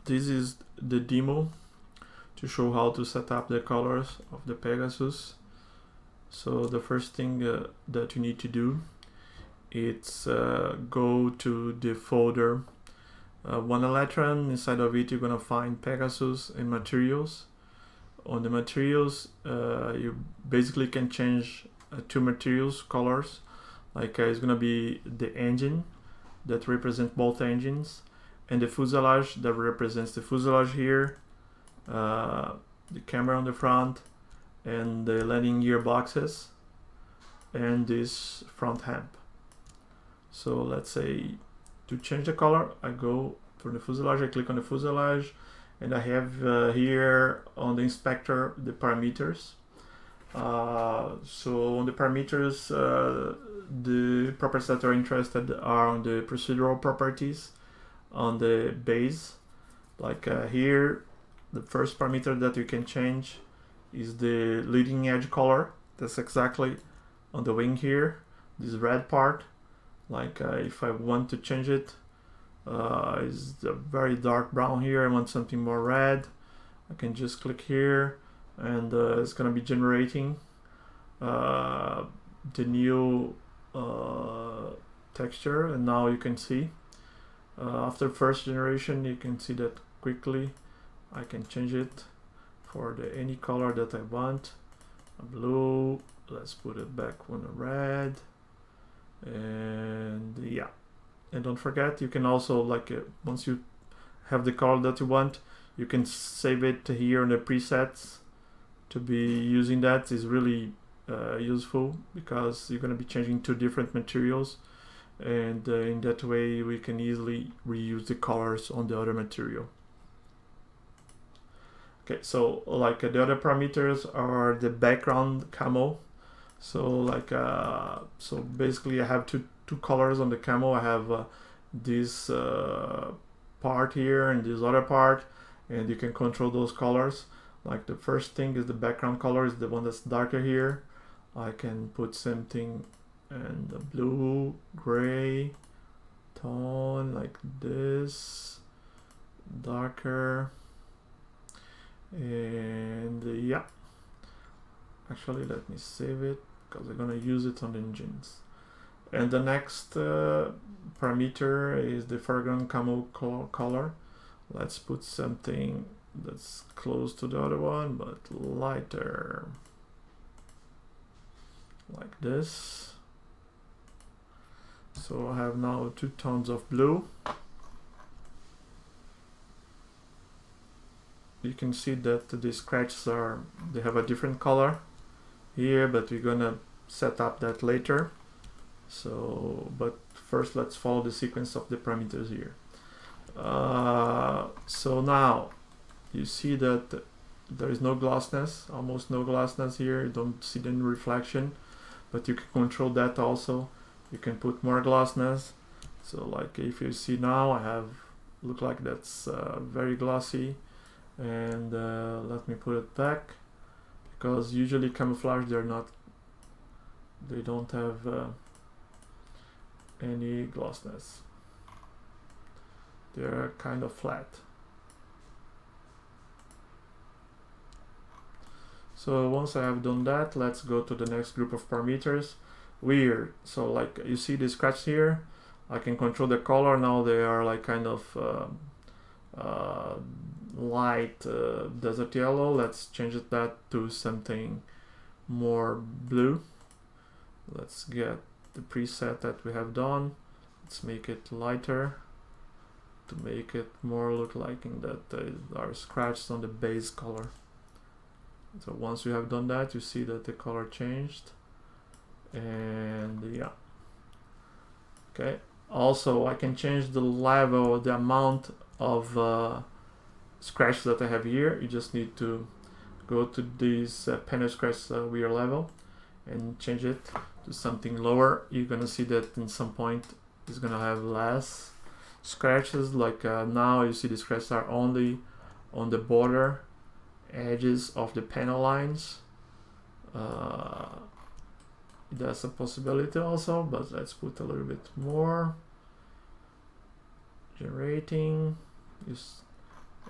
this is the demo to show how to set up the colors of the Pegasus. So the first thing that you need to do is go to the folder One Electron. Inside of it you're gonna find Pegasus and materials. On the materials you basically can change two materials colors, like it's gonna be the engine that represents both engines, and the fuselage that represents the fuselage here, the camera on the front, and the landing gear boxes, and this front ramp. So let's say to change the color, I go for the fuselage, I click on the fuselage, and I have here on the inspector the parameters. So on the parameters, the properties that are interested are on the procedural properties on the base. Like here, the first parameter that you can change is the leading edge color. That's exactly on the wing here, this red part. Like if I want to change it, it's a very dark brown here, I want something more red, I can just click here, and it's gonna be generating the new texture. And now you can see after first generation, you can see that quickly I can change it for any color that I want. A blue, let's put it back on a red, and yeah. And don't forget, you can also, like once you have the color that you want, you can save it here in the presets to be using that. Is really useful because you're going to be changing two different materials, and in that way we can easily reuse the colors on the other material. Okay, so like the other parameters are the background camo. So like so basically I have two colors on the camo. I have this part here and this other part, and you can control those colors. Like the first thing is the background color is the one that's darker here. I can put something in the blue, gray tone like this, darker, and yeah. Actually, let me save it because I'm gonna use it on the engines. And the next parameter is the foreground camo color. Let's put something that's close to the other one but lighter, like this. So I have now two tones of blue. You can see that the scratches they have a different color here, but we're gonna set up that later. So, but first let's follow the sequence of the parameters here. So now you see that there is no glossiness, almost no glossiness here. You don't see any reflection, but you can control that also. You can put more glossiness. So like if you see now, I have look like that's very glossy. And let me put it back, because usually camouflage they don't have any glossiness. They're kind of flat. So once I have done that, let's go to the next group of parameters. So like you see the scratch here, I can control the color. Now they are like kind of light desert yellow. Let's change that to something more blue. Let's get the preset that we have done. Let's make it lighter to make it more look like that are scratched on the base color. So once you have done that, you see that the color changed, and yeah. Okay, also I can change the level, the amount of scratch that I have here. You just need to go to this panel scratch wear level and change it to something lower. You're gonna see that in some point it's gonna have less scratches. Like now you see the scratches are only on the border edges of the panel lines. That's a possibility also, but let's put a little bit more. Generating.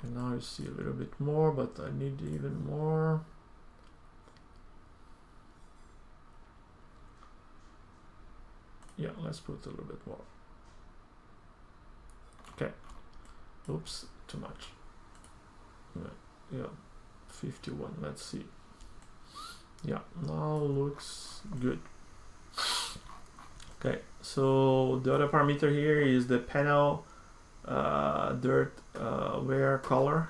And now you see a little bit more, but I need even more. Yeah, let's put a little bit more. Okay. Oops, too much. Yeah, 51. Let's see. Yeah, now looks good. Okay, so the other parameter here is the panel dirt wear color.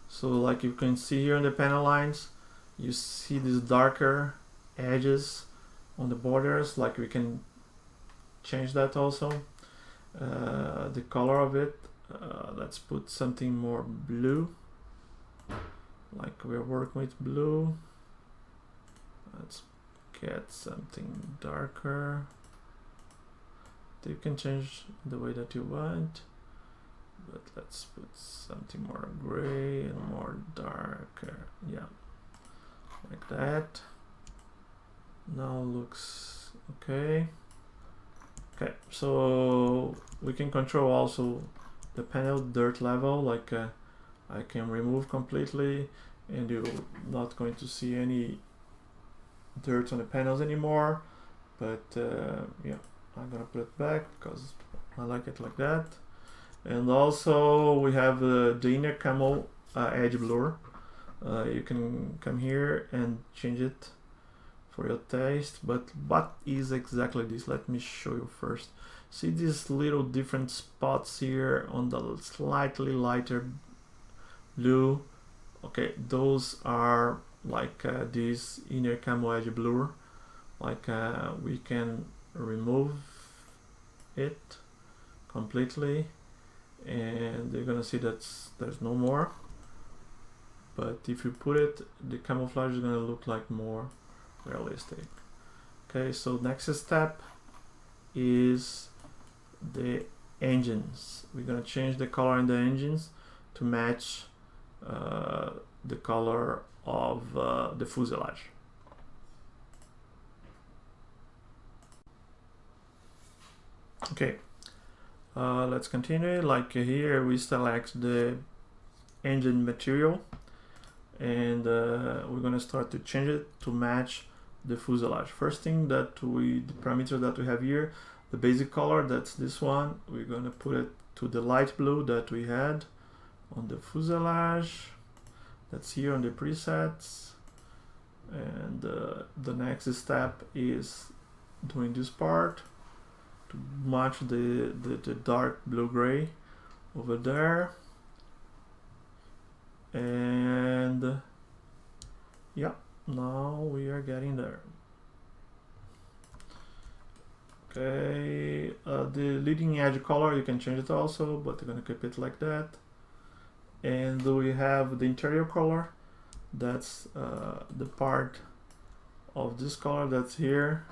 So like you can see here on the panel lines, you see these darker edges on the borders. Like we can change that also. The color of it, let's put something more blue. Like we're working with blue. Let's get something darker. You can change the way that you want, but let's put something more gray and more darker. Yeah, like that. Now looks okay. Okay, so we can control also the panel dirt level. Like I can remove completely, and you're not going to see any dirt on the panels anymore. But yeah, I'm gonna put it back because I like it like that. And also we have the inner camo edge blur. You can come here and change it for your taste. But what is exactly this? Let me show you first. See these little different spots here on the slightly lighter blue? Okay, those are like this inner camo edge blur. Like we can remove it completely, and you're gonna see that there's no more. But if you put it, the camouflage is gonna look like more realistic. Okay, so next step is the engines. We're gonna change the color in the engines to match the color of the fuselage. Okay, let's continue. Like here we select the engine material, and we're gonna start to change it to match the fuselage. First thing that the parameter that we have here, the basic color, that's this one. We're gonna put it to the light blue that we had on the fuselage. That's here on the presets. And the next step is doing this part to match the dark blue gray over there. And yeah, now we are getting there. Okay, the leading edge color, you can change it also, but we're gonna keep it like that. And we have the interior color. That's the part of this color that's here.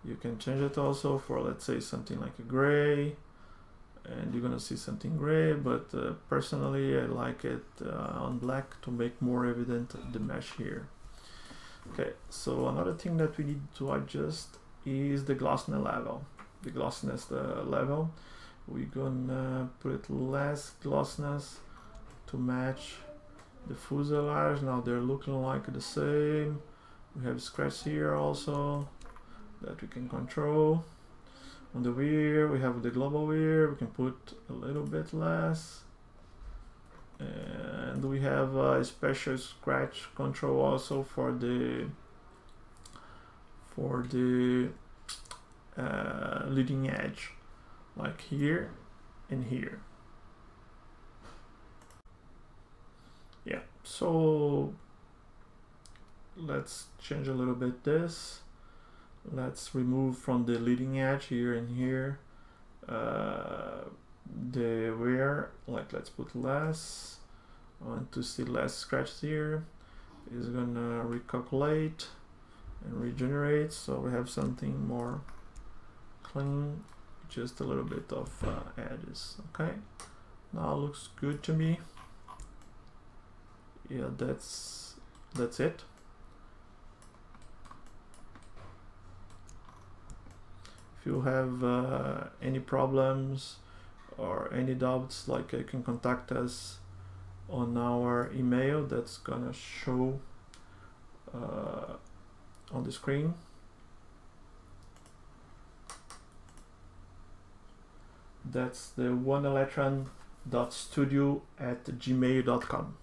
You can change it also for, let's say, something like a gray, and you're gonna see something gray, but personally I like it on black to make more evident the mesh here. Okay, so another thing that we need to adjust is the glossiness level. We're gonna put less glossiness to match the fuselage. Now they're looking like the same. We have scratch here also that we can control. On the rear we have the global rear, we can put a little bit less, and we have a special scratch control also for the leading edge, like here and here. Yeah, so let's change a little bit this. Let's remove from the leading edge here and here the rear, like let's put less. I want to see less scratch here. It's gonna recalculate and regenerate, so we have something more clean, just a little bit of edges. Okay, now looks good to me. Yeah, that's it. If you have any problems or any doubts, like you can contact us on our email that's gonna show on the screen. That's the oneelectron.studio@gmail.com.